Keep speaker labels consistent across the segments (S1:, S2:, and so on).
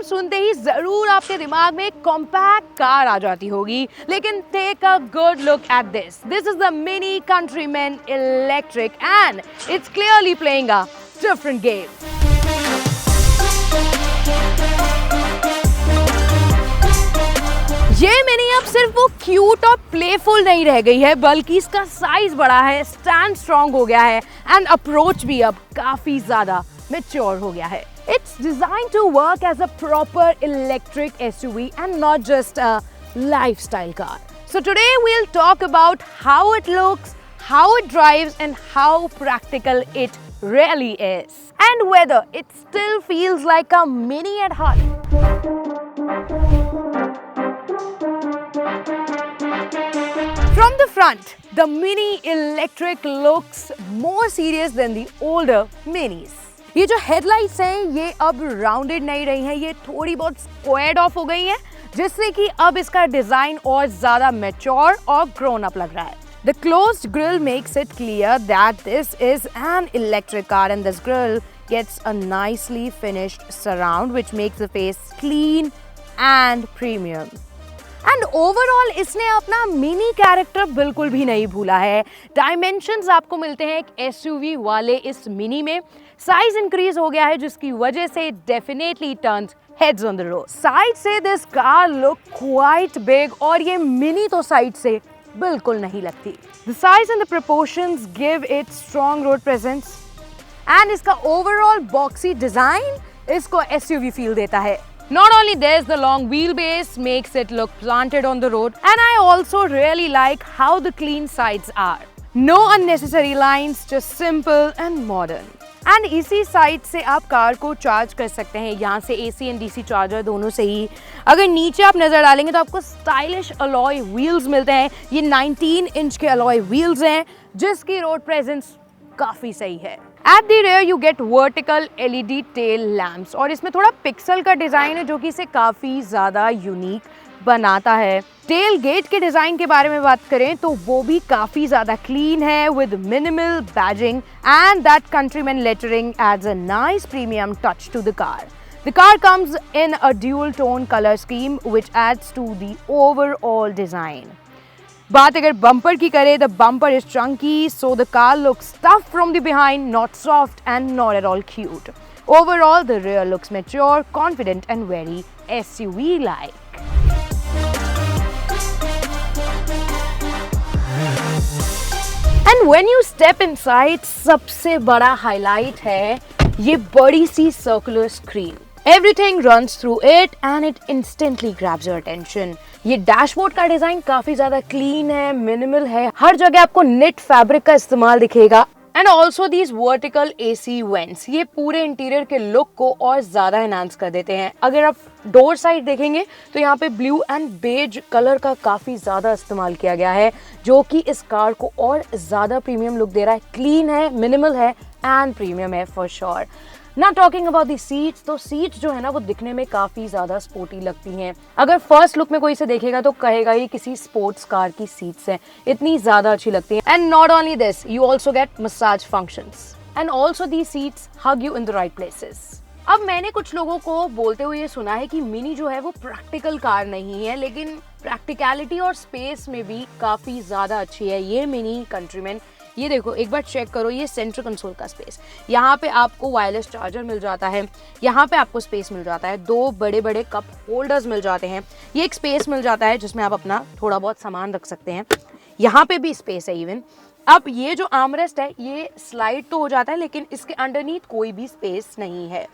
S1: नाम सुनते ही जरूर आपके दिमाग में कॉम्पैक्ट कार आ जाती होगी, लेकिन take a good look at this is the Mini Countryman electric and it's clearly playing a different game. ये मिनी अब सिर्फ वो क्यूट और प्लेफुल नहीं रह गई है, बल्कि इसका साइज बड़ा है, स्टैंड स्ट्रॉन्ग हो गया है एंड अप्रोच भी अब काफी ज्यादा मैच्योर हो गया है। It's designed to work as a proper electric SUV and not just a lifestyle car. So today we'll talk about how it looks, how it drives and how practical it really is, and whether it still feels like a mini at heart. From the front, the Mini Electric looks more serious than the older Minis. ये जो headlights हैं ये अब rounded नहीं रही हैं, ये थोड़ी बहुत स्क्वायर्ड ऑफ हो गई हैं, जिससे कि अब इसका डिजाइन और ज्यादा मैच्योर और ग्रोन अप लग रहा है। The closed grille makes it clear that this is an electric car and this grille gets a nicely finished surround which makes the face clean and premium. And overall इसने अपना mini character बिल्कुल भी नहीं भूला है। Dimensions आपको मिलते हैं एक एसयूवी वाले इस मिनी में, साइज इंक्रीज हो गया है जिसकी वजह से definitely turns heads on the road. Side से this car look quite big और ये मिनी तो साइड से बिल्कुल नहीं लगती। The size and the proportions give it strong road presence and इसका ओवरऑल बॉक्सी डिजाइन इसको एसयूवी फील देता है। Not only this, the long wheelbase makes it look planted on the road, and I also really like how the clean sides are. No unnecessary lines, just simple and modern. And इसी side से आप car को charge कर सकते हैं, यहाँ से AC and DC charger दोनों से ही। अगर नीचे आप नजर डालेंगे तो आपको स्टाइलिश अलॉय व्हील्स मिलते हैं। ये 19 इंच के अलॉय व्हील्स हैं जिसकी रोड प्रेजेंस काफी सही है। At the rear you get vertical LED tail lamps और इसमें थोड़ा पिक्सल का डिजाइन है जो कि इसे काफी ज्यादा यूनिक बनाता है। टेल गेट के डिजाइन के बारे में बात करें तो वो भी काफी ज्यादा क्लीन है with minimal badging and that countryman lettering adds a nice premium touch to the car. The car comes in a dual tone color scheme which adds to the overall design. बात अगर bumper की करें, the bumper is chunky, so the car looks tough from the behind, not soft and not at all cute. Overall, the rear looks mature, confident and very SUV-like. And when you step inside, सबसे बड़ा highlight है ये बड़ी सी circular screen. Everything runs through it and it instantly grabs your attention. ये dashboard का design काफी ज्यादा clean है, मिनिमल है, हर जगह आपको नेट फैब्रिक का इस्तेमाल दिखेगा and also these vertical AC vents ये पूरे इंटीरियर के लुक को और ज्यादा एनहांस कर देते हैं। अगर आप डोर साइड देखेंगे तो यहाँ पे ब्लू एंड बेज कलर का काफी ज्यादा इस्तेमाल किया गया है जो कि इस कार को और ज्यादा प्रीमियम लुक दे रहा है। क्लीन है, मिनिमल है एंड प्रीमियम है फॉर श्योर। ना टॉकिंग अबाउट दी सीट्स, तो सीट्स जो है ना वो दिखने में काफी ज्यादा स्पोर्टी लगती हैं। अगर फर्स्ट लुक में कोई इसे देखेगा तो कहेगा ये किसी स्पोर्ट्स कार की सीट्स हैं, इतनी ज्यादा अच्छी लगती हैं। And not only this, you also get massage functions and also the seats hug you in the right places. अब मैंने कुछ लोगों को बोलते हुए ये सुना है कि मिनी जो है वो प्रैक्टिकल कार नहीं है, लेकिन प्रैक्टिकलिटी और स्पेस में भी काफी ज्यादा अच्छी है ये मिनी कंट्रीमैन। ये देखो, एक बार चेक करो, ये सेंटर कंसोल का स्पेस, यहाँ पे आपको वायरलेस चार्जर मिल जाता है, यहाँ पे आपको स्पेस मिल जाता है, दो बड़े बड़े कप होल्डर्स मिल जाते हैं, ये एक स्पेस मिल जाता है जिसमें आप अपना थोड़ा बहुत सामान रख सकते हैं, यहाँ पे भी स्पेस है इवन। अब ये जो आर्मरेस्ट है ये स्लाइड तो हो जाता है लेकिन इसके अंडरनीथ कोई भी स्पेस नहीं है।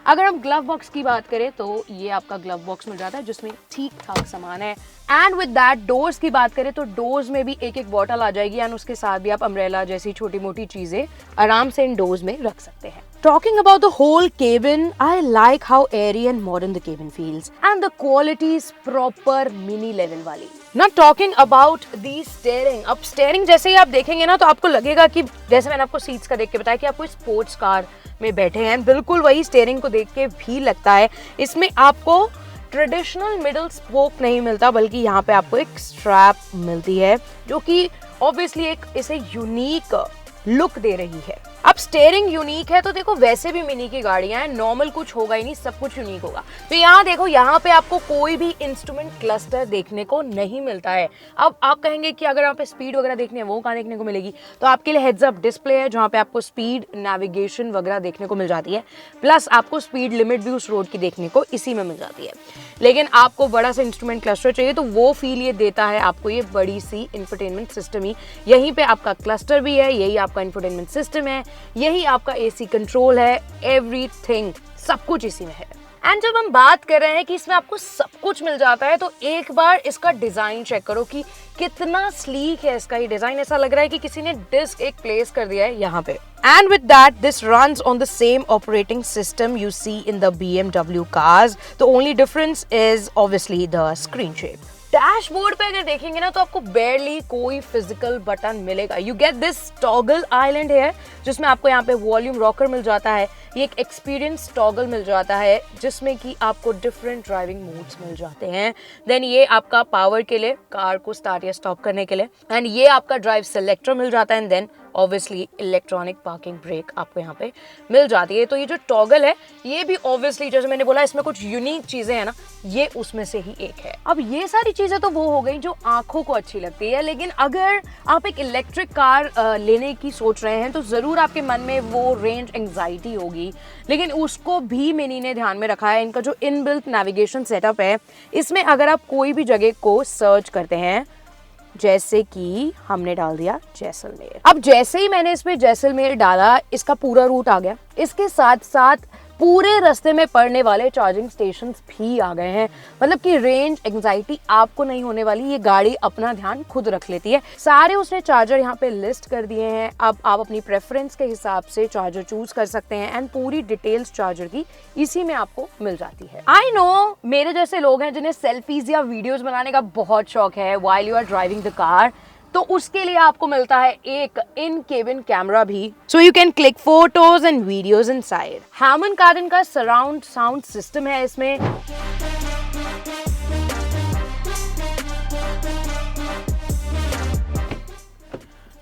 S1: अगर हम ग्लव बॉक्स की बात करें तो ये आपका ग्लव बॉक्स मिल जाता है जिसमें ठीक ठाक सामान है। एंड विद दैट डोर्स की बात करें तो डोर्स में भी एक एक बॉटल आ जाएगी एंड उसके साथ भी आप अम्ब्रेला जैसी छोटी मोटी चीजें आराम से इन डोर्स में रख सकते हैं। Talking about the whole cabin, I like how airy and modern the cabin feels and the quality is proper mini level वाली। Now talking about the steering, अब steering जैसे ही आप देखेंगे ना तो आपको लगेगा कि जैसे मैंने आपको सीट्स का देख के बताया कि आप कोई स्पोर्ट्स कार में बैठे हैं, बिल्कुल वही स्टीयरिंग को देख के भी लगता है। इसमें आपको ट्रेडिशनल मिडल स्पोक नहीं मिलता बल्कि यहाँ पे आपको एक स्ट्रैप मिलती है जो कि ऑब्वियसली एक इसे यूनिक लुक दे रही है। अब स्टेयरिंग यूनिक है, तो देखो वैसे भी मिनी की गाड़ियां हैं, नॉर्मल कुछ होगा ही नहीं, सब कुछ यूनिक होगा। तो यहाँ देखो, यहाँ पे आपको कोई भी इंस्ट्रूमेंट क्लस्टर देखने को नहीं मिलता है। अब आप कहेंगे कि अगर आप पे स्पीड वगैरह देखनी है वो कहाँ देखने को मिलेगी, तो आपके लिए हेड्स अप डिस्प्ले है जहाँ पे आपको स्पीड, नेविगेशन वगैरह देखने को मिल जाती है, प्लस आपको स्पीड लिमिट भी उस रोड की देखने को इसी में मिल जाती है। लेकिन आपको बड़ा सा इंस्ट्रूमेंट क्लस्टर चाहिए, तो वो फील ये देता है आपको ये बड़ी सी इंफोटेनमेंट सिस्टम ही। यहीं पे आपका क्लस्टर भी है, यही आपका इंफोटेनमेंट सिस्टम है, यही आपका एसी कंट्रोल है, एवरीथिंग सब कुछ इसी में है। एंड जब हम बात कर रहे हैं कि इसमें आपको सब कुछ मिल जाता है, तो एक बार इसका डिजाइन चेक करो कि कितना स्लीक है इसका ये डिजाइन। ऐसा लग रहा है कि किसी ने डिस्क एक प्लेस कर दिया है यहाँ पे। And with that, this runs on the same operating system you see in the BMW cars. The only difference is obviously the screen shape. Dashboard पे अगर देखेंगे ना, तो आपको बेयरली कोई फिजिकल बटन मिलेगा। You get this toggle island है, जिसमें आपको यहाँ पे वॉल्यूम रॉकर मिल जाता है, ये एक एक्सपीरियंस टॉगल मिल जाता है जिसमें कि आपको डिफरेंट ड्राइविंग मोड्स मिल जाते हैं। देन ये आपका पावर के लिए, कार को स्टार्ट या स्टॉप करने के लिए, एंड ये आपका ड्राइव सेलेक्टर मिल जाता है, and then obviously electronic parking brake आपको यहाँ पे मिल जाती है। तो ये जो टॉगल है, ये भी ऑब्वियसली जैसे मैंने बोला इसमें कुछ यूनिक चीजें हैं ना, ये उसमें से ही एक है। अब ये सारी चीजें तो वो हो गई जो आंखों को अच्छी लगती है, लेकिन अगर आप एक इलेक्ट्रिक कार लेने की सोच रहे हैं, तो जरूर आपके मन में वो रेंज एंजाइटी होगी, लेकिन उसको भी मिनी ने ध्यान में रखा है। इनका जो इनबिल्ट नेविगेशन सेटअप है, इसमें अगर आप कोई भी जगह को सर्च करते हैं, जैसे कि हमने डाल दिया जैसलमेर, अब जैसे ही मैंने इसमें जैसलमेर डाला, इसका पूरा रूट आ गया। इसके साथ साथ पूरे रास्ते में पड़ने वाले चार्जिंग स्टेशंस भी आ गए हैं, मतलब कि रेंज एंजाइटी आपको नहीं होने वाली, ये गाड़ी अपना ध्यान खुद रख लेती है। सारे उसने चार्जर यहाँ पे लिस्ट कर दिए हैं। अब आप अपनी प्रेफरेंस के हिसाब से चार्जर चूज कर सकते हैं, एंड पूरी डिटेल्स चार्जर की इसी में आपको मिल जाती है। आई नो मेरे जैसे लोग हैं जिन्हें सेल्फीज या वीडियोज बनाने का बहुत शौक है while you are driving the car, तो उसके लिए आपको मिलता है एक इन केबिन कैमरा भी, so you can click photos and videos inside. Harman Kardon का सराउंड साउंड सिस्टम है इसमें।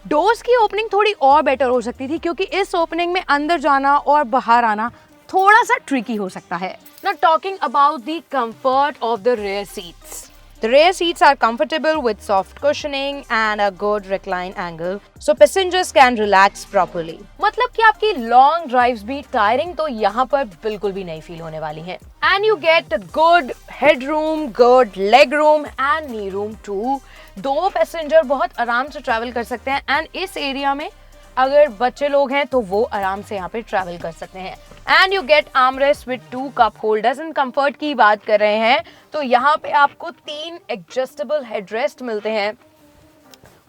S1: डोर्स की ओपनिंग थोड़ी और बेटर हो सकती थी, क्योंकि इस ओपनिंग में अंदर जाना और बाहर आना थोड़ा सा ट्रिकी हो सकता है। Now talking about the comfort of the rear seats. The rear seats are comfortable with soft cushioning and a good recline angle, so passengers can relax properly. मतलब कि आपकी लॉन्ग ड्राइव्स भी टायरिंग तो यहाँ पर बिल्कुल भी नहीं फील होने वाली हैं। And you get good headroom, good leg room and knee room too. 2 passenger बहुत आराम से ट्रैवल कर सकते हैं, एंड इस एरिया में अगर बच्चे लोग हैं तो वो आराम से यहाँ पे ट्रैवल कर सकते हैं। And you get armrest with 2 cup holders. And comfort की बात कर रहे हैं तो यहाँ पे आपको 3 एडजस्टेबल हेडरेस्ट मिलते हैं,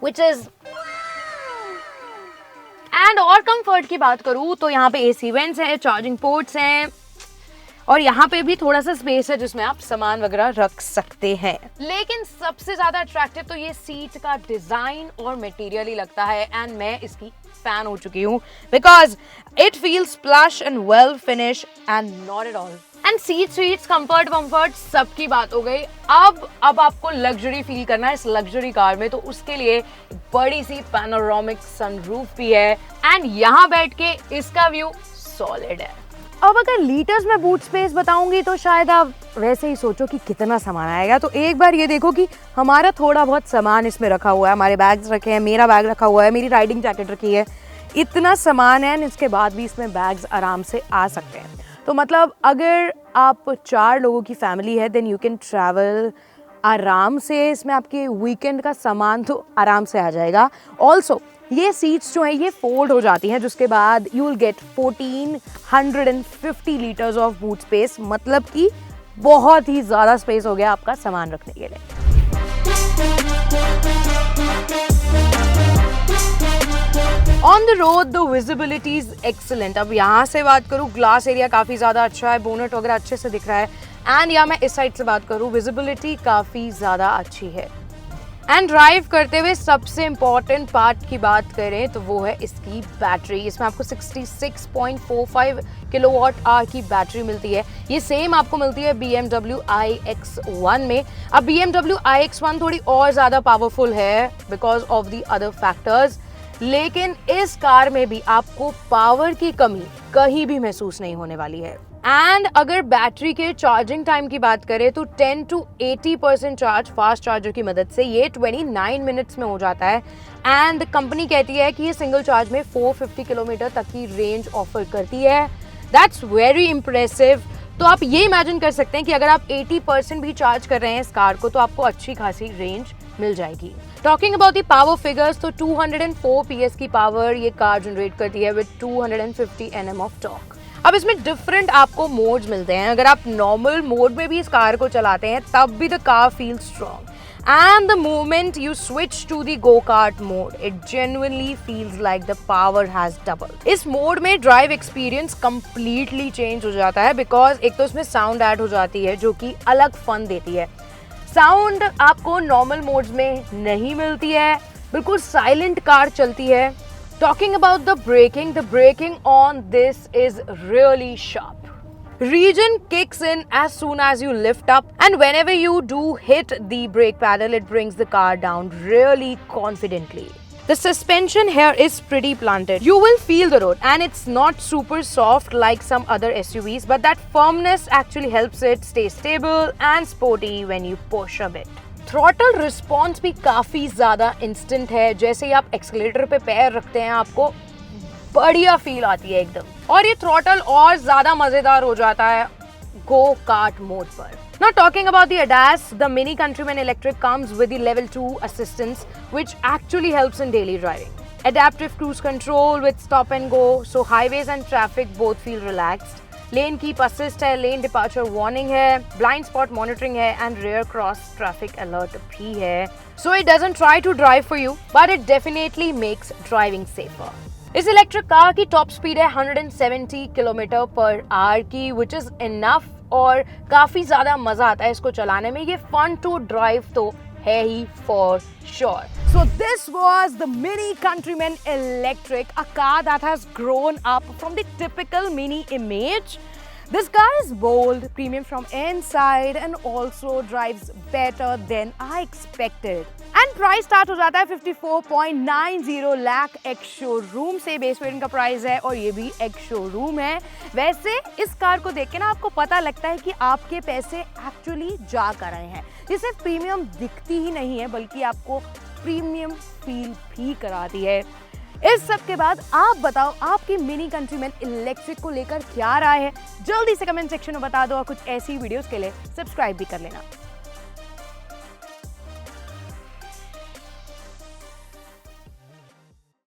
S1: विच इज एंड और कंफर्ट की बात करूँ तो यहाँ पे एसी वेंट्स हैं, चार्जिंग पोर्ट्स हैं, और यहाँ पे भी थोड़ा सा स्पेस है जिसमें आप सामान वगैरह रख सकते हैं। लेकिन सबसे ज्यादा अट्रैक्टिव तो ये सीट का डिजाइन और मटेरियल ही लगता है, एंड मैं इसकी फैन हो चुकी हूँ, because it feels plush and well finish and not at all. And seats comfort वंफर्ट सबकी बात हो गई। अब आपको लग्जरी फील करना है इस लग्जरी कार में, तो उसके लिए बड़ी सी पैनोरामिक सनरूफ भी है, एंड यहाँ बैठ के इसका व्यू सॉलिड है। अब अगर लीटर्स में बूट स्पेस बताऊंगी तो शायद आप वैसे ही सोचो कि कितना सामान आएगा। तो एक बार ये देखो कि हमारा थोड़ा बहुत सामान इसमें रखा हुआ है, हमारे बैग्स रखे हैं, मेरा बैग रखा हुआ है, मेरी राइडिंग जैकेट रखी है, इतना सामान है, इसके बाद भी इसमें बैग्स आराम से आ सकते हैं। तो मतलब अगर आप 4 लोगों की फैमिली है, देन यू कैन ट्रैवल आराम से। इसमें आपके वीकेंड का सामान तो आराम से आ जाएगा। ऑल्सो ये सीट्स जो हैं ये फोल्ड हो जाती हैं, जिसके बाद you will get 1450 litres of boot space, मतलब कि बहुत ही ज़्यादा स्पेस हो गया आपका सामान रखने के लिए। On the road the visibility is excellent. अब यहाँ से बात करूँ, ग्लास एरिया काफ़ी ज़्यादा अच्छा है, बोनट वगैरह अच्छे से दिख रहा है, एंड या मैं इस साइड से बात करूँ, विजिबिलिटी काफ़ी ज़्यादा अच्छी है। एंड ड्राइव करते हुए सबसे इम्पॉर्टेंट पार्ट की बात करें तो वो है इसकी बैटरी। इसमें आपको 66.45 किलोवाट आवर की बैटरी मिलती है। ये सेम आपको मिलती है BMW iX1 में। अब BMW iX1 थोड़ी और ज़्यादा पावरफुल है because of the other factors. लेकिन इस कार में भी आपको पावर की कमी कहीं भी महसूस नहीं होने वाली है। एंड अगर बैटरी के चार्जिंग टाइम की बात करें तो 10 to 80% चार्ज फास्ट चार्जर की मदद से ये 29 मिनट्स में हो जाता है। एंड कंपनी कहती है कि ये सिंगल चार्ज में 450 किलोमीटर तक की रेंज ऑफर करती है। That's very impressive. तो आप ये इमेजिन कर सकते हैं कि अगर आप 80% भी चार्ज कर रहे हैं इस कार को तो आपको अच्छी खासी रेंज मिल जाएगी। Talking about the power figures, तो 204 PS की पावर ये कार जनरेट करती है विद 250 Nm ऑफ टॉर्क। अब इसमें डिफरेंट आपको मोड्स मिलते हैं। अगर आप नॉर्मल मोड में भी इस कार को चलाते हैं तब भी the car feel strong, and the moment you switch to the go-kart mode, it genuinely feels like the power has doubled. इस मोड में ड्राइव एक्सपीरियंस completely चेंज हो जाता है बिकॉज एक तो इसमें साउंड ऐड हो जाती है जो कि अलग फन देती है। साउंड आपको नॉर्मल मोड्स में नहीं मिलती है, बिल्कुल साइलेंट कार चलती है। Talking about the braking on this is really sharp. Regen kicks in as soon as you lift up, and whenever you do hit the brake pedal, it brings the car down really confidently. The suspension here is pretty planted. You will feel the road, and it's not super soft like some other SUVs, but that firmness actually helps it stay stable and sporty when you push a bit. Throttle response भी काफी ज्यादा instant है। जैसे ही आप accelerator पे पैर रखते हैं आपको बढ़िया फील आती है एकदम, और ये थ्रॉटल और ज्यादा मजेदार हो जाता है गो कार्ट मोड पर। Now talking about the ADAS, the Mini Countryman Electric comes with the level 2 assistance which actually helps in daily driving. Adaptive cruise control with stop and go, so highways and traffic both feel relaxed. Lane keep assist है, lane departure warning है, blind spot monitoring है and rear cross traffic alert भी है. So it doesn't try to drive for you, but it definitely makes driving safer. इस electric car की top speed है 170 kilometre per hour की, which is enough, और काफी ज्यादा मजा आता है इसको चलाने में। ये फन टू ड्राइव तो है ही for sure. So this was the Mini Countryman Electric, a car that has grown up from the typical Mini image. This car is bold, premium from inside and also drives better than I expected. And price start हो जाता है 54.90 lakh ex showroom से। Base variant का price है और ये भी ex showroom है। वैसे इस कार को देख के ना आपको पता लगता है कि आपके पैसे एक्चुअली जा कर रहे हैं। ये सिर्फ प्रीमियम दिखती ही नहीं है बल्कि आपको प्रीमियम फील भी कराती है। इस सब के बाद आप बताओ आपकी मिनी कंट्रीमैन इलेक्ट्रिक को लेकर क्या राय है, जल्दी से कमेंट सेक्शन में बता दो और कुछ ऐसी वीडियोस के लिए सब्सक्राइब भी कर लेना।